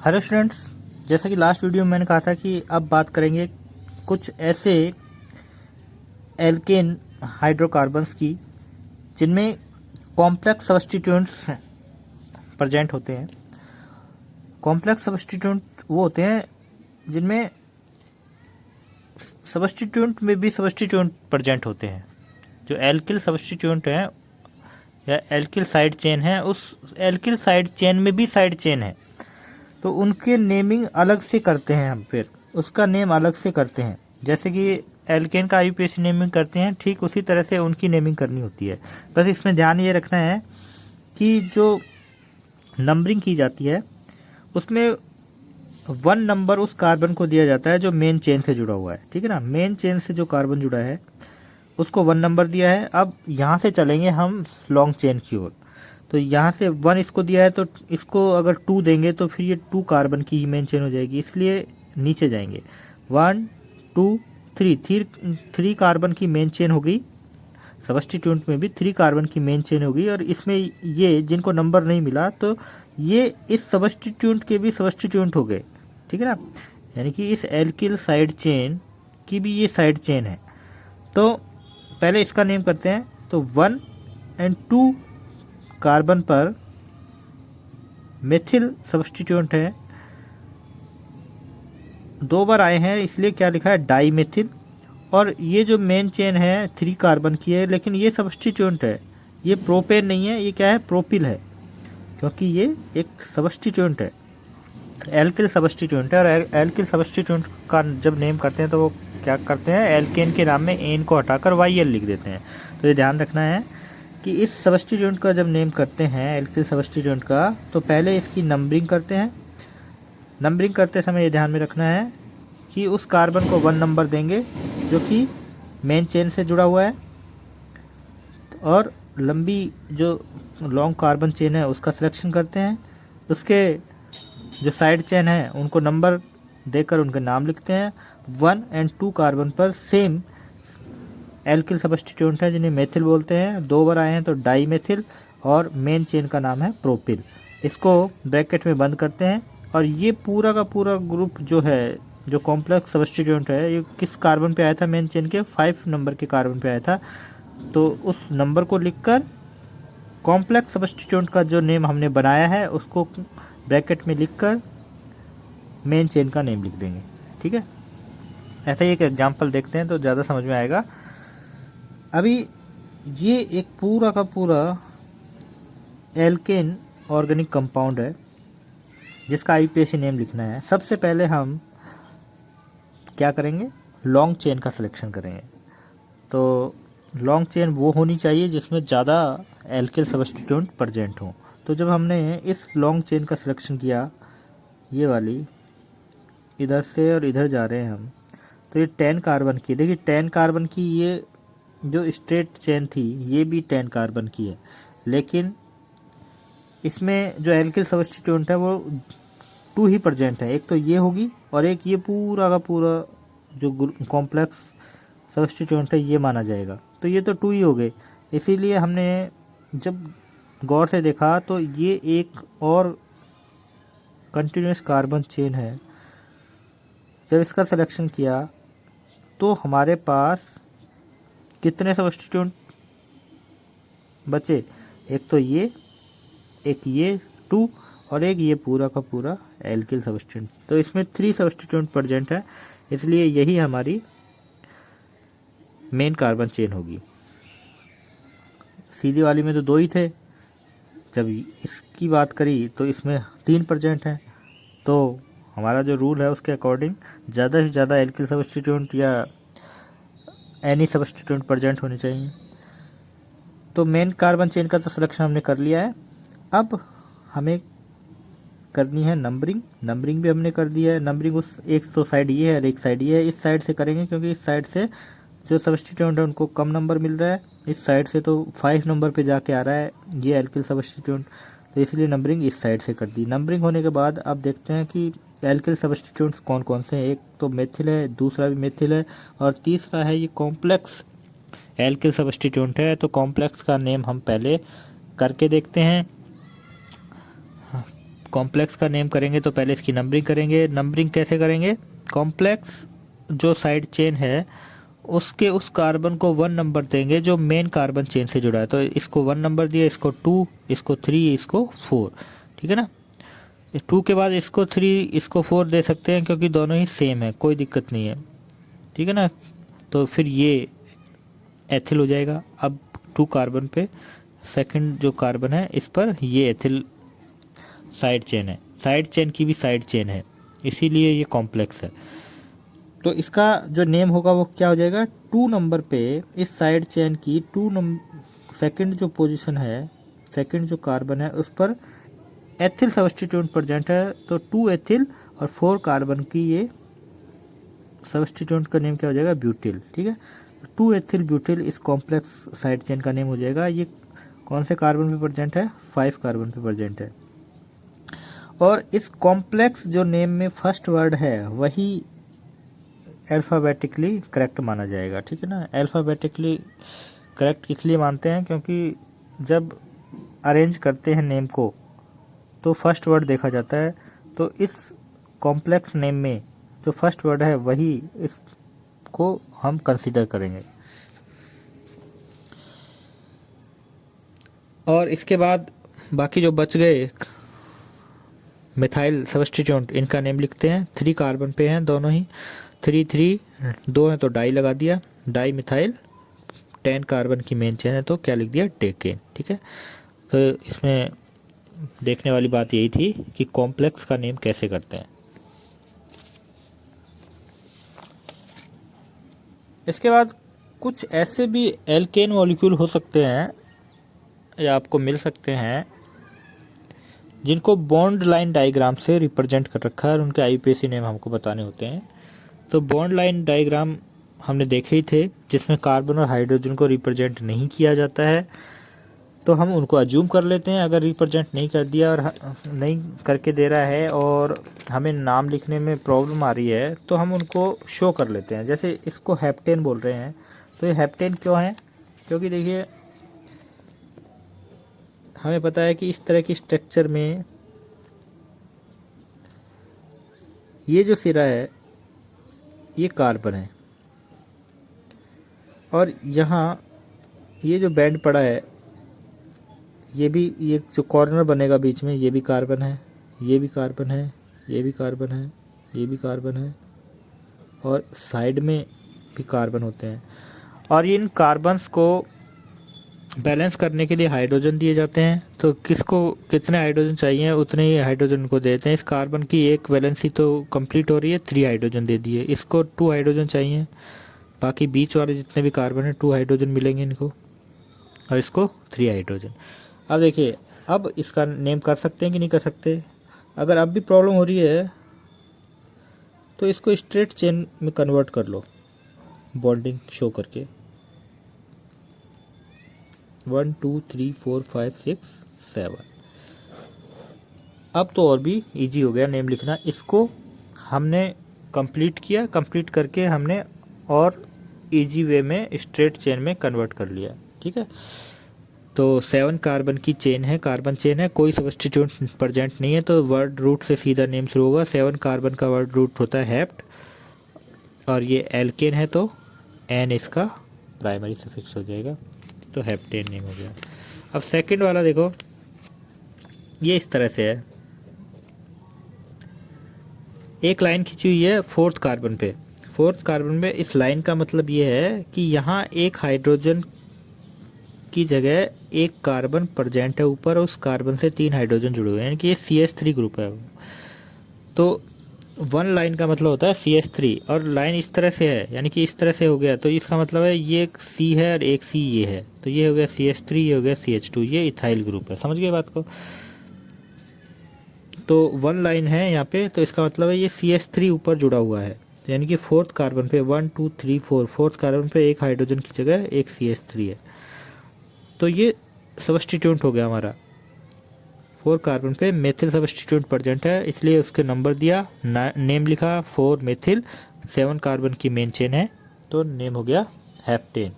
Hello students, जैसा कि last video में मैंने कहा था कि अब बात करेंगे कुछ ऐसे एल्केन हाइड्रोकार्बन्स की जिनमें कॉम्प्लेक्स सब्स्टिट्यूएंट्स प्रेजेंट होते हैं। कॉम्प्लेक्स सब्स्टिट्यूएंट वो होते हैं जिनमें सब्स्टिट्यूएंट में भी सब्स्टिट्यूएंट प्रेजेंट होते हैं। जो एल्किल सब्स्टिट्यूएंट है या एल्किल साइड चेन है, उस एल्किल साइड चेन में भी साइड चेन है, तो उनके नेमिंग अलग से करते हैं। हम फिर उसका नेम अलग से करते हैं। जैसे कि एल्केन का आईयूपीएसी नेमिंग करते हैं, ठीक उसी तरह से उनकी नेमिंग करनी होती है। बस इसमें ध्यान ये रखना है कि जो नंबरिंग की जाती है उसमें 1 नंबर उस कार्बन को दिया जाता है जो मेन चेन से जुड़ा हुआ है। ठीक है ना, मेन चेन से जो कार्बन जुड़ा है उसको 1 नंबर दिया है। अब यहाँ से चलेंगे हम लॉन्ग चेन की ओर। तो यहाँ से 1 इसको दिया है, तो इसको अगर 2 देंगे तो फिर ये 2 कार्बन की ही मेन चेन हो जाएगी, इसलिए नीचे जाएंगे। 1 2 3 3 कार्बन की मेन चेन हो गई। सब्स्टिट्यूएंट में भी 3 कार्बन की मेन चेन हो गई। और इसमें ये जिनको नंबर नहीं मिला तो ये इस सब्स्टिट्यूएंट के भी सब्स्टिट्यूएंट हो गए। ठीक है ना, यानी कि इस एल्किल साइड चेन की भी ये साइड चेन है। तो पहले इसका नेम करते हैं। तो 1 और 2 कार्बन पर मेथिल सब्स्टिट्यूएंट है, 2 बार आए हैं, इसलिए क्या लिखा है, डाई मेथिल। और ये जो मेन चेन है 3 कार्बन की है, लेकिन ये सब्स्टिट्यूएंट है, ये प्रोपेन नहीं है, ये क्या है, प्रोपिल है, क्योंकि ये एक सब्स्टिट्यूएंट है, एल्किल सब्स्टिट्यूएंट है। और एल्किल सब्स्टिट्यूएंट का जब नेम करते हैं तो वो क्या करते हैं, एल्केन के नाम में एन को हटाकर YL लिख देते हैं। तो ये ध्यान रखना है कि इस सब्स्टिट्यूएंट का जब नेम करते हैं एल्किल सब्स्टिट्यूएंट का, तो पहले इसकी नंबरिंग करते हैं। नंबरिंग करते समय ये ध्यान में रखना है कि उस कार्बन को 1 नंबर देंगे जो कि मेन चेन से जुड़ा हुआ है, और लंबी जो लॉन्ग कार्बन चेन है उसका सिलेक्शन करते हैं। उसके जो साइड चेन है उनको नंबर देकर उनके नाम लिखते हैं। 1 और 2 कार्बन पर सेम एल्किल सब्स्टिट्यूएंट है जिन्हें मेथिल बोलते हैं, 2 बार आए हैं तो डाई मेथिल, और मेन चेन का नाम है प्रोपिल। इसको ब्रैकेट में बंद करते हैं। और ये पूरा का पूरा ग्रुप जो है, जो कॉम्प्लेक्स सब्स्टिट्यूएंट है, ये किस कार्बन पे आया था, मेन चेन के 5 नंबर के कार्बन पे आया था। तो उस नंबर को लिखकर कॉम्प्लेक्स सब्स्टिट्यूएंट का जो नेम हमने बनाया है उसको ब्रैकेट में लिखकर मेन चेन का नेम लिख देंगे। ठीक है, ऐसा ही एक एग्जांपल देखते हैं तो ज़्यादा समझ में आएगा। अभी ये एक पूरा का पूरा एल्केन ऑर्गेनिक कंपाउंड है जिसका आईयूपीएसी नेम लिखना है। सबसे पहले हम क्या करेंगे, लॉन्ग चेन का सिलेक्शन करेंगे। तो लॉन्ग चेन वो होनी चाहिए जिसमें ज़्यादा एल्किल सब्स्टिट्यूएंट प्रेजेंट हो। तो जब हमने इस लॉन्ग चेन का सिलेक्शन किया, ये वाली इधर से और इधर जा रहे हैं हम, तो ये 10 कार्बन की, देखिए 10 कार्बन की ये जो स्ट्रेट चेन थी ये भी 10 कार्बन की है, लेकिन इसमें जो एल्किल सब्स्टिट्यूएंट है वो 2 ही प्रेजेंट है। एक तो ये होगी और एक ये पूरा का पूरा जो कॉम्प्लेक्स सब्स्टिट्यूएंट है ये माना जाएगा। तो ये तो 2 ही हो गए, इसीलिए हमने जब गौर से देखा तो ये एक और कंटिन्यूस कार्बन चेन है। जब इसका सिलेक्शन किया तो हमारे पास कितने सब्स्टिट्यूएंट बचे, एक तो ये, एक ये 2, और एक ये पूरा का पूरा एल्किल सब्स्टिट्यूएंट। तो इसमें 3 सब्स्टिट्यूएंट प्रेजेंट है, इसलिए यही हमारी मेन कार्बन चेन होगी। सीधी वाली में तो 2 ही थे, जब इसकी बात करी तो इसमें 3 प्रेजेंट हैं। तो हमारा जो रूल है उसके अकॉर्डिंग ज़्यादा से ज़्यादा एल्किल सब्स्टिट्यूएंट या एनी सब्स्टिट्यूएंट प्रेजेंट होने चाहिए। तो मेन कार्बन चेन का तो सिलेक्शन हमने कर लिया है। अब हमें करनी है नंबरिंग। नंबरिंग भी हमने कर दिया है। नंबरिंग उस एक तो साइड ये है और एक साइड ये है, इस साइड से करेंगे क्योंकि इस साइड से जो सब्स्टिट्यूएंट है उनको कम नंबर मिल रहा है, इस साइड से तो 5 नंबर पे जाके आ रहा है ये एल्किल सब्स्टिट्यूएंट, तो इसलिए नंबरिंग इस साइड से कर दी। नंबरिंग होने के बाद अब देखते हैं कि एल्किल सब्स्टिट्यूएंट्स कौन कौन से हैं। एक तो मेथिल है, दूसरा भी मेथिल है, और तीसरा है ये कॉम्प्लेक्स एल्किल सब्स्टिट्यूएंट है। तो कॉम्प्लेक्स का नेम हम पहले करके देखते हैं। कॉम्प्लेक्स का नेम करेंगे तो पहले इसकी नंबरिंग करेंगे। नंबरिंग कैसे करेंगे? कॉम्प्लेक्स जो साइड चेन है उसके उस कार्बन को 1 नंबर देंगे जो मेन कार्बन चेन से जुड़ा है। तो इसको 1 नंबर दिया, इसको 2, इसको 3, इसको 4, ठीक है ना। 2 के बाद इसको 3, इसको 4 दे सकते हैं क्योंकि दोनों ही सेम है, कोई दिक्कत नहीं है, ठीक है ना। तो फिर ये एथिल हो जाएगा। अब 2 कार्बन पे सेकंड जो कार्बन है इस पर ये एथिल साइड चेन है, साइड चेन की भी साइड चेन है, इसीलिए ये कॉम्प्लेक्स है। तो इसका जो नेम होगा वो क्या हो जाएगा? 2 नंबर पे इस साइड चेन की 2 नंबर सेकंड जो पोजीशन है, सेकंड जो कार्बन है उस पर एथिल सब्स्टिट्यूएंट प्रेजेंट है, तो 2 एथिल और 4 कार्बन की ये सब्स्टिट्यूएंट का नेम क्या हो जाएगा? ब्यूटिल, ठीक है। 2 एथिल ब्यूटिल इस कॉम्प्लेक्स साइड चेन का नेम हो जाएगा। ये कौन से कार्बन पे प्रेजेंट है? 5 कार्बन पे प्रेजेंट है। और इस कॉम्प्लेक्स जो नेम में फर्स्ट वर्ड है वही अल्फ़ाबेटिकली करेक्ट माना जाएगा, ठीक है ना। अल्फ़ाबेटिकली करेक्ट इसलिए मानते हैं क्योंकि जब अरेंज करते हैं नेम को तो फर्स्ट वर्ड देखा जाता है। तो इस कॉम्प्लेक्स नेम में जो फर्स्ट वर्ड है वही इसको हम कंसीडर करेंगे। और इसके बाद बाकी जो बच गए मिथाइल सब्स्टिट्यूएंट, इनका नेम लिखते हैं। 3 कार्बन पे हैं दोनों ही, 3 3 2 हैं तो डाई लगा दिया, डाई मिथाइल। 10 कार्बन की मेन चेन है तो क्या लिख दिया? डेकेन, ठीक है। तो इसमें देखने वाली बात यही थी कि कॉम्प्लेक्स का नेम कैसे करते हैं। इसके बाद कुछ ऐसे भी एल्केन मॉलिक्यूल हो सकते हैं या आपको मिल सकते हैं जिनको बॉन्ड लाइन डायग्राम से रिप्रेजेंट कर रखा है और उनके आईयूपीएसी नेम हमको बताने होते हैं। तो बॉन्ड लाइन डायग्राम हमने देखे ही थे जिसमें कार्बन और हाइड्रोजन को रिप्रेजेंट नहीं किया जाता है, तो हम उनको अज्यूम कर लेते हैं। अगर रिप्रेजेंट नहीं कर दिया और नहीं करके दे रहा है और हमें नाम लिखने में प्रॉब्लम आ रही है तो हम उनको शो कर लेते हैं। जैसे इसको हेप्टेन बोल रहे हैं, तो ये हेप्टेन क्यों है? क्योंकि देखिए हमें पता है कि इस तरह की स्ट्रक्चर में ये जो सिरा है ये कार्बन है और यहाँ ये जो बैंड पड़ा है ये भी, ये जो कॉर्नर बनेगा बीच में ये भी कार्बन है, ये भी कार्बन है, ये भी कार्बन है, ये भी कार्बन है और साइड में भी कार्बन होते हैं। और इन कार्बन्स को बैलेंस करने के लिए हाइड्रोजन दिए जाते हैं। तो किसको कितने हाइड्रोजन चाहिए उतने ही हाइड्रोजन को देते हैं। इस कार्बन की एक वैलेंसी तो कंप्लीट हो रही है, 3 हाइड्रोजन दे दिए। इसको 2 हाइड्रोजन चाहिए, बाकी बीच वाले जितने भी कार्बन है 2 हाइड्रोजन मिलेंगे इनको, और इसको 3 हाइड्रोजन। अब देखिए, अब इसका नेम कर सकते हैं कि नहीं कर सकते? अगर अब भी प्रॉब्लम हो रही है तो इसको स्ट्रेट चेन में कन्वर्ट कर लो बॉन्डिंग शो करके। 1 2 3 4 5 6 7। अब तो और भी इजी हो गया नेम लिखना। इसको हमने कंप्लीट किया, कंप्लीट करके हमने और इजी वे में स्ट्रेट चेन में कन्वर्ट कर लिया, ठीक है। तो 7 कार्बन की चेन है, कार्बन चेन है, कोई सब्स्टिट्यूएंट प्रेजेंट नहीं है, तो वर्ड रूट से सीधा नेम शुरू होगा। 7 कार्बन का वर्ड रूट होता है हेप्ट, और ये एल्केन है तो एन इसका प्राइमरी सफिक्स हो जाएगा, तो हेप्टेन नेम हो गया। अब सेकंड वाला देखो, ये इस तरह से है, एक लाइन खींची हुई है 4th कार्बन पे। 4th कार्बन पे इस लाइन का मतलब ये है कि यहाँ एक हाइड्रोजन की जगह एक कार्बन प्रेजेंट है ऊपर, और उस कार्बन से 3 हाइड्रोजन जुड़े हुए हैं, यानी कि ये CH3 ग्रुप है। तो 1 लाइन का मतलब होता है CH3, और लाइन इस तरह से है यानी कि इस तरह से हो गया, तो इसका मतलब है ये एक C है और एक C ये है, तो ये हो गया CH3, ये हो गया CH2, ये इथाइल ग्रुप है। समझ गए बात को? तो 1 लाइन है यहाँ पे, तो इसका मतलब है ये CH3 ऊपर जुड़ा हुआ है, यानी कि 4th कार्बन पे 1 2 3 4, 4th कार्बन पे एक हाइड्रोजन की जगह एक CH3 है, तो ये सब्स्टिट्यूएंट हो गया हमारा। 4 कार्बन पे मेथिल सब्स्टिट्यूएंट प्रेजेंट है, इसलिए उसके नंबर दिया, नेम लिखा 4 मेथिल। 7 कार्बन की मेन चेन है तो नेम हो गया हेप्टेन।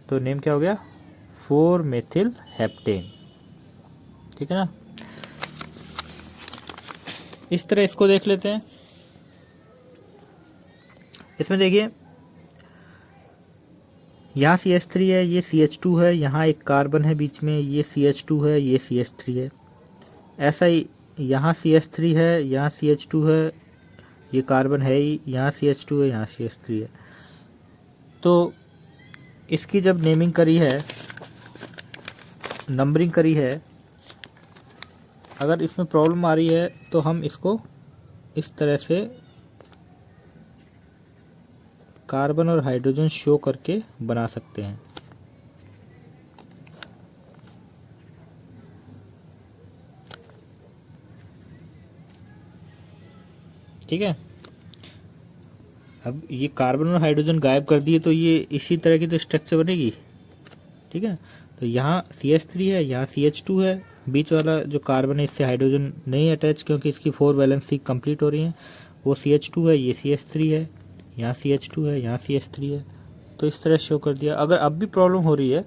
तो नेम क्या हो गया? 4 मेथिल हेप्टेन, ठीक है ना। इस तरह इसको देख लेते हैं। इसमें देखिए यहाँ CH3 है, ये CH2 है, यहाँ एक कार्बन है बीच में, ये CH2 है, ये CH3 है। ऐसा ही यहाँ CH3 है, यहाँ CH2 है, ये कार्बन है ही, यहाँ CH2 है, यहाँ CH3 है। तो इसकी जब नेमिंग करी है, नंबरिंग करी है, अगर इसमें प्रॉब्लम आ रही है तो हम इसको इस तरह से कार्बन और हाइड्रोजन शो करके बना सकते हैं। ठीक है, अब ये कार्बन और हाइड्रोजन गायब कर दिए तो ये इसी तरह की तो स्ट्रक्चर बनेगी। ठीक है, तो यहाँ CH3 है, यहाँ CH2 है, बीच वाला जो कार्बन है इससे हाइड्रोजन नहीं अटैच क्योंकि इसकी 4 वैलेंसी कंप्लीट हो रही है। वो CH2 है, ये CH3 है, यहाँ CH2 है, यहाँ CH3 है। तो इस तरह शो कर दिया। अगर अब भी प्रॉब्लम हो रही है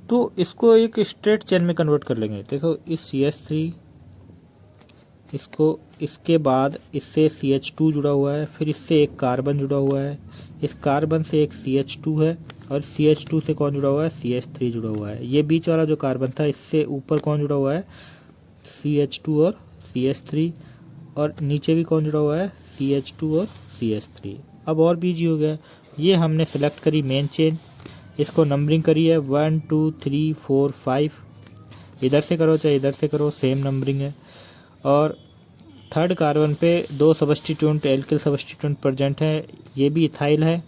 तो इसको एक स्ट्रेट चेन में कन्वर्ट कर लेंगे। देखो इस CH3 इसको, इसके बाद इससे CH2 जुड़ा हुआ है, फिर इससे एक कार्बन जुड़ा हुआ है, इस कार्बन से एक CH2 है, और CH2 से कौन जुड़ा हुआ है, CH3 जुड़ा हुआ है। ये बीच वाला जो कार्बन था इससे ऊपर कौन जुड़ा हुआ है, CH2 और CH3, और नीचे भी कौन जुड़ा हुआ है, CH2 और CH3। अब और भी इजी हो गया। ये हमने सेलेक्ट करी मेन चेन, इसको नंबरिंग करी है 1 2 3 4 5। इधर से करो चाहे इधर से करो, सेम नंबरिंग है। और थर्ड कार्बन पे 2 सब्स्टिट्यूएंट एल्किल सब्स्टिट्यूएंट प्रेजेंट है, ये भी इथाइल है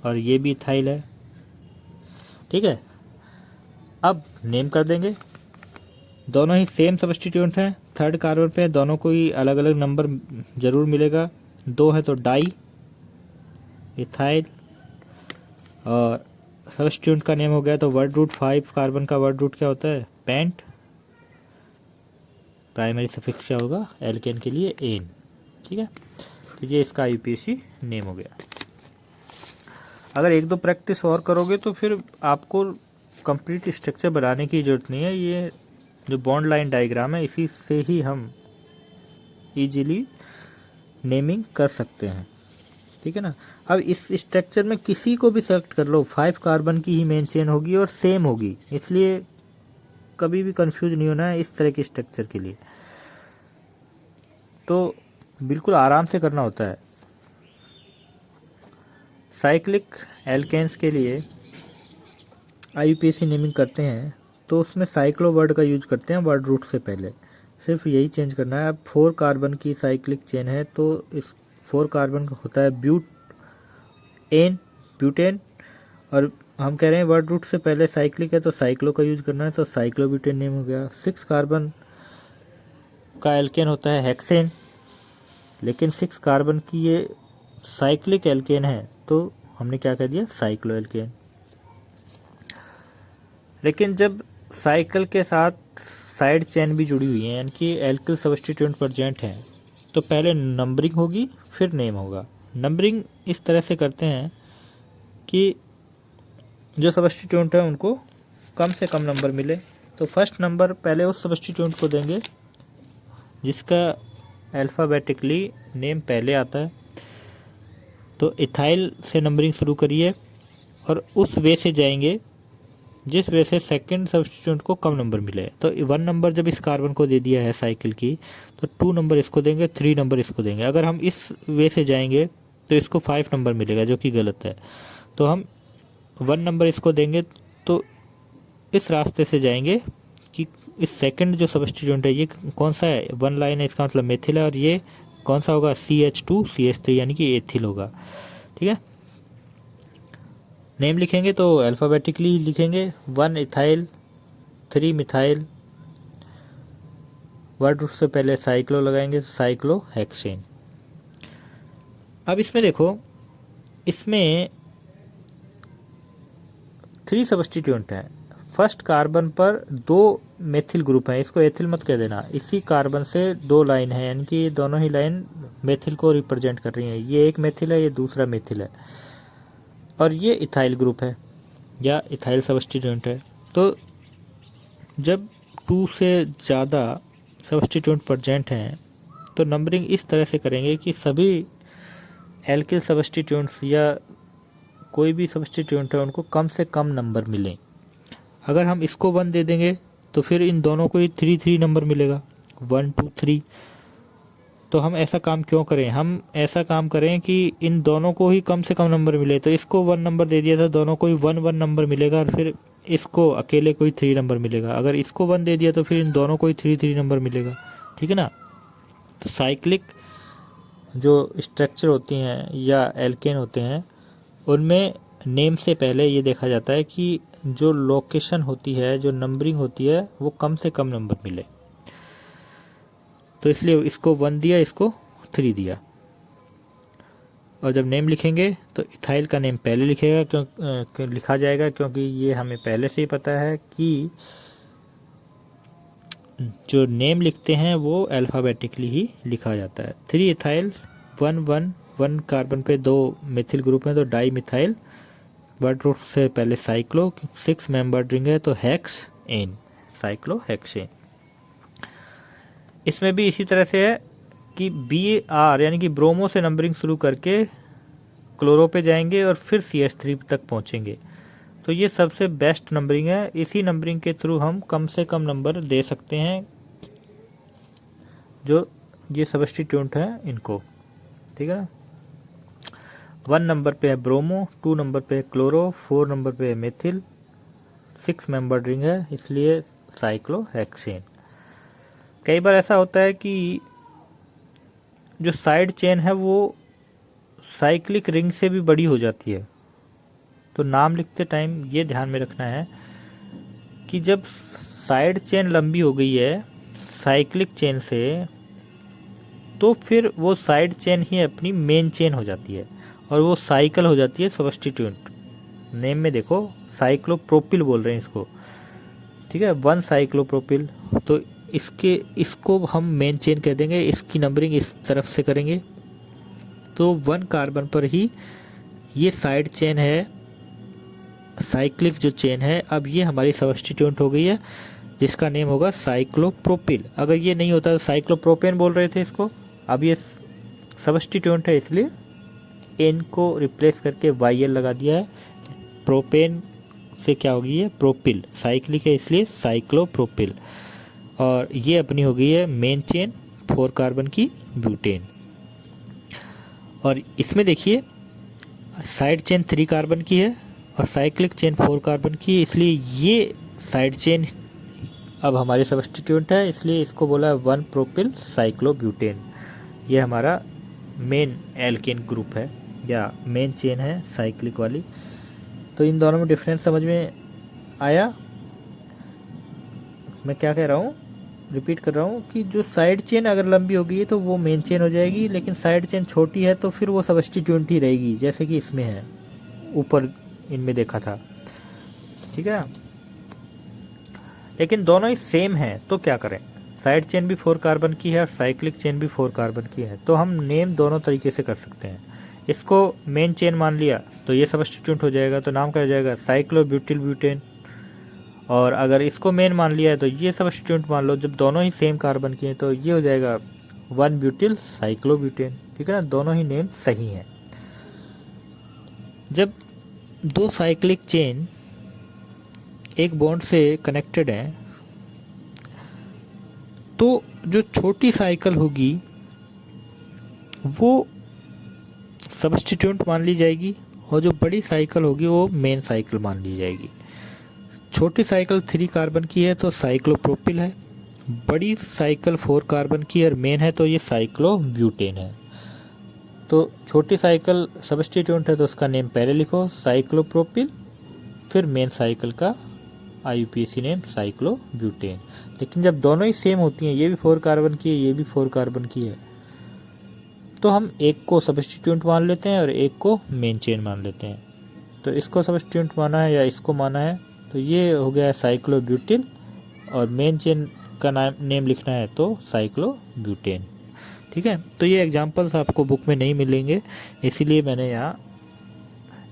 और ये भी इथाइल है। ठीक है, अब नेम कर देंगे। दोनों ही सेम सब्स्टिट्यूएंट हैं, थर्ड कार्बन पे दोनों को ही अलग अलग नंबर ज़रूर मिलेगा। 2 है तो डाई इथाइल, और सब्स्टिट्यूएंट का नेम हो गया तो वर्ड रूट 5 कार्बन का वर्ड रूट क्या होता है, पेंट। प्राइमरी सफिक्स क्या होगा एल्केन के लिए, एन। ठीक है, तो ये इसका IUPAC नेम हो गया। अगर 1-2 प्रैक्टिस और करोगे तो फिर आपको कंप्लीट स्ट्रक्चर बनाने की ज़रूरत नहीं है। ये जो बॉन्ड लाइन डायग्राम है इसी से ही हम इजीली नेमिंग कर सकते हैं। ठीक है ना। अब इस स्ट्रक्चर में किसी को भी सेलेक्ट कर लो, 5 कार्बन की ही मेन चेन होगी और सेम होगी, इसलिए कभी भी कंफ्यूज नहीं होना है इस तरह के स्ट्रक्चर के लिए। तो बिल्कुल आराम से करना होता है। साइक्लिक एल्केन्स के लिए IUPAC नेमिंग करते हैं तो उसमें साइक्लो वर्ड का यूज करते हैं वर्ड रूट से पहले, सिर्फ यही चेंज करना है। अब 4 कार्बन की साइक्लिक चेन है तो इस 4 कार्बन का होता है ब्यूटेन, और हम कह रहे हैं वर्ड रूट से पहले साइक्लिक है तो साइक्लो का यूज करना है, तो साइक्लोब्यूटेन नेम हो गया। 6 कार्बन का एल्केन होता है हेक्सेन, लेकिन 6 कार्बन की ये साइक्लिक एल्केन है तो हमने क्या कह दिया, साइक्लो एल्केन। लेकिन जब साइकिल के साथ साइड चेन भी जुड़ी हुई है, यानी कि एल्किल सब्स्टिट्यूएंट प्रेजेंट है, तो पहले नंबरिंग होगी फिर नेम होगा। नंबरिंग इस तरह से करते हैं कि जो सब्स्टिट्यूएंट है उनको कम से कम नंबर मिले। तो फर्स्ट नंबर पहले उस सब्स्टिट्यूएंट को देंगे जिसका अल्फ़ाबेटिकली नेम पहले आता है। तो इथाइल से नंबरिंग शुरू करिए और उस वे से जाएंगे जिस वे से सेकंड सब्स्टिट्यूएंट को कम नंबर मिले। तो 1 नंबर जब इस कार्बन को दे दिया है साइकिल की, तो 2 नंबर इसको देंगे, 3 नंबर इसको देंगे। अगर हम इस वे से जाएंगे तो इसको 5 नंबर मिलेगा, जो कि गलत है। तो हम 1 नंबर इसको देंगे। तो इस रास्ते से जाएंगे कि इस सेकंड जो सब्स्टिट्यूएंट है ये कौन सा है, 1 लाइन है, इसका मतलब मेथिल है, और ये कौन सा होगा, CH2 CH3 यानी कि एथिल होगा। ठीक है, नेम लिखेंगे तो अल्फ़ाबेटिकली लिखेंगे, 1 इथाइल, 3 मिथाइल, वर्ड रूट से पहले साइक्लो लगाएंगे, साइक्लो हेक्सेन। अब इसमें देखो, इसमें 3 सब्स्टिट्यूएंट हैं। फर्स्ट कार्बन पर 2 मेथिल ग्रुप हैं, इसको एथिल मत कह देना। इसी कार्बन से 2 लाइन है, यानी कि ये दोनों ही लाइन मेथिल को रिप्रेजेंट कर रही हैं। ये एक मेथिल है, ये दूसरा मेथिल है, और ये इथाइल ग्रुप है या इथाइल सब्स्टिट्यूएंट है। तो जब 2 से ज़्यादा सब्स्टिट्यूएंट प्रेजेंट हैं तो नंबरिंग इस तरह से करेंगे कि सभी एल्किल सब्स्टिट्यूएंट्स या कोई भी सब्स्टिट्यूएंट है उनको कम से कम नंबर मिलें। अगर हम इसको 1 दे देंगे तो फिर इन दोनों को ही 3 नंबर मिलेगा, 1 2 3। तो हम ऐसा काम क्यों करें, हम ऐसा काम करें कि इन दोनों को ही कम से कम नंबर मिले। तो इसको 1 नंबर दे दिया था, दोनों को ही 1 1 नंबर मिलेगा और फिर इसको अकेले को ही 3 नंबर मिलेगा। अगर इसको 1 दे दिया तो फिर इन दोनों को ही 3 नंबर मिलेगा, ठीक है ना। तो साइक्लिक जो स्ट्रक्चर होती हैं या एल्केन होते हैं उनमें नेम से पहले ये देखा जाता है कि जो लोकेशन होती है, जो नंबरिंग होती है, वो कम से कम नंबर मिले। तो इसलिए इसको 1 दिया, इसको 3 दिया। और जब नेम लिखेंगे तो इथाइल का नेम पहले लिखा जाएगा क्योंकि ये हमें पहले से ही पता है कि जो नेम लिखते हैं वो अल्फ़ाबेटिकली ही लिखा जाता है। 3 इथाइल 1 1 1 कार्बन पे 2 मिथिल ग्रुप हैं तो डाई मिथाइल, वर्ड रूट से पहले साइक्लो, 6 मेंबर्ड रिंग है तो हेक्स एन, साइक्लोहेक्सेन। इसमें भी इसी तरह से है कि BR यानी कि ब्रोमो से नंबरिंग शुरू करके क्लोरो पे जाएंगे और फिर CH3 तक पहुंचेंगे। तो ये सबसे बेस्ट नंबरिंग है। इसी नंबरिंग के थ्रू हम कम से कम नंबर दे सकते हैं जो ये सब्स्टिट्यूएंट हैं इनको, ठीक है ना। 1 नंबर पे है ब्रोमो, 2 नंबर पे है क्लोरो, 4 नंबर पे है मेथिल, 6 मेंबर रिंग है इसलिए साइक्लोहेक्सेन। कई बार ऐसा होता है कि जो साइड चेन है वो साइक्लिक रिंग से भी बड़ी हो जाती है। तो नाम लिखते टाइम ये ध्यान में रखना है कि जब साइड चेन लंबी हो गई है साइक्लिक चेन से तो फिर वो साइड चेन ही अपनी मेन चेन हो जाती है और वो साइकिल हो जाती है सब्स्टिट्यूएंट। नेम में देखो साइक्लोप्रोपिल बोल रहे हैं इसको, ठीक है, 1 साइक्लोप्रोपिल। तो इसको हम मेन चेन कह देंगे। इसकी नंबरिंग इस तरफ से करेंगे तो 1 कार्बन पर ही ये साइड चेन है, साइक्लिक जो चेन है, अब ये हमारी सब्स्टिट्यूएंट हो गई है जिसका नेम होगा साइक्लोप्रोपिल। अगर ये नहीं होता तो साइक्लोप्रोपेन बोल रहे थे इसको। अब ये सब्स्टिट्यूएंट है इसलिए एन को रिप्लेस करके YL लगा दिया है। प्रोपेन से क्या हो गई है, प्रोपिल। साइक्लिक है इसलिए साइक्लोप्रोपिल। और ये अपनी हो गई है मेन चेन 4 कार्बन की ब्यूटेन। और इसमें देखिए साइड चेन 3 कार्बन की है और साइक्लिक चेन 4 कार्बन की है, इसलिए ये साइड चेन अब हमारे सब्स्टिट्यूएंट है इसलिए इसको बोला है 1 प्रोपिल साइक्लोब्यूटेन। ये हमारा मेन एल्केन ग्रुप है या मेन चेन है साइक्लिक वाली। तो इन दोनों में डिफरेंस समझ में आया। मैं क्या कह रहा हूँ, रिपीट कर रहा हूँ कि जो साइड चेन अगर लंबी होगी तो वो मेन चेन हो जाएगी, लेकिन साइड चेन छोटी है तो फिर वो सब्स्टिट्यूएंट ही रहेगी, जैसे कि इसमें है, ऊपर इनमें देखा था, ठीक है। लेकिन दोनों ही सेम है तो क्या करें, साइड चेन भी 4 कार्बन की है और साइक्लिक चेन भी 4 कार्बन की है, तो हम नेम दोनों तरीके से कर सकते हैं। इसको मेन चेन मान लिया तो ये सब्स्टिट्यूएंट हो जाएगा, तो नाम क्या हो जाएगा, साइक्लोब्यूटिल ब्यूटेन। और अगर इसको मेन मान लिया है तो ये सब्स्टिट्यूएंट मान लो, जब दोनों ही सेम कार्बन की हैं तो ये हो जाएगा 1 ब्यूटिल साइक्लोब्यूटेन, ठीक है ना। दोनों ही नेम सही हैं। जब 2 साइक्लिक चेन एक बॉन्ड से कनेक्टेड हैं तो जो छोटी साइकिल होगी वो सब्स्टिट्यूएंट मान ली जाएगी और जो बड़ी साइकिल होगी वो मेन साइकिल मान ली जाएगी। छोटी साइकिल 3 कार्बन की है तो साइक्लोप्रोपिल है, बड़ी साइकिल 4 कार्बन की और मेन है तो ये साइक्लोब्यूटेन है। तो छोटी साइकिल सब्स्टिट्यूएंट है तो उसका नेम पहले लिखो साइक्लोप्रोपिल, फिर मेन साइकिल का IUPAC नेम साइक्लोब्यूटेन। लेकिन जब दोनों ही सेम होती हैं, ये भी 4 कार्बन की है, ये भी 4 कार्बन की है, तो हम एक को सब्स्टिट्यूएंट मान लेते हैं और एक को मेन चेन मान लेते हैं। तो इसको सब्स्टिट्यूएंट माना है या इसको माना है तो ये हो गया साइक्लोब्यूटिल, और मेन चेन का नेम लिखना है तो साइक्लोब्यूटेन, ठीक है। तो ये एग्जांपल्स आपको बुक में नहीं मिलेंगे, इसीलिए मैंने यहाँ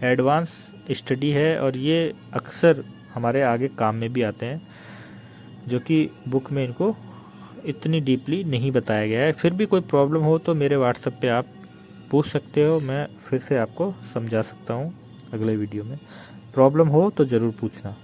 एडवांस स्टडी है और ये अक्सर हमारे आगे काम में भी आते हैं, जो कि बुक में इनको इतनी डीपली नहीं बताया गया है। फिर भी कोई प्रॉब्लम हो तो मेरे व्हाट्सएप पे आप पूछ सकते हो, मैं फिर से आपको समझा सकता हूँ अगले वीडियो में। प्रॉब्लम हो तो ज़रूर पूछना।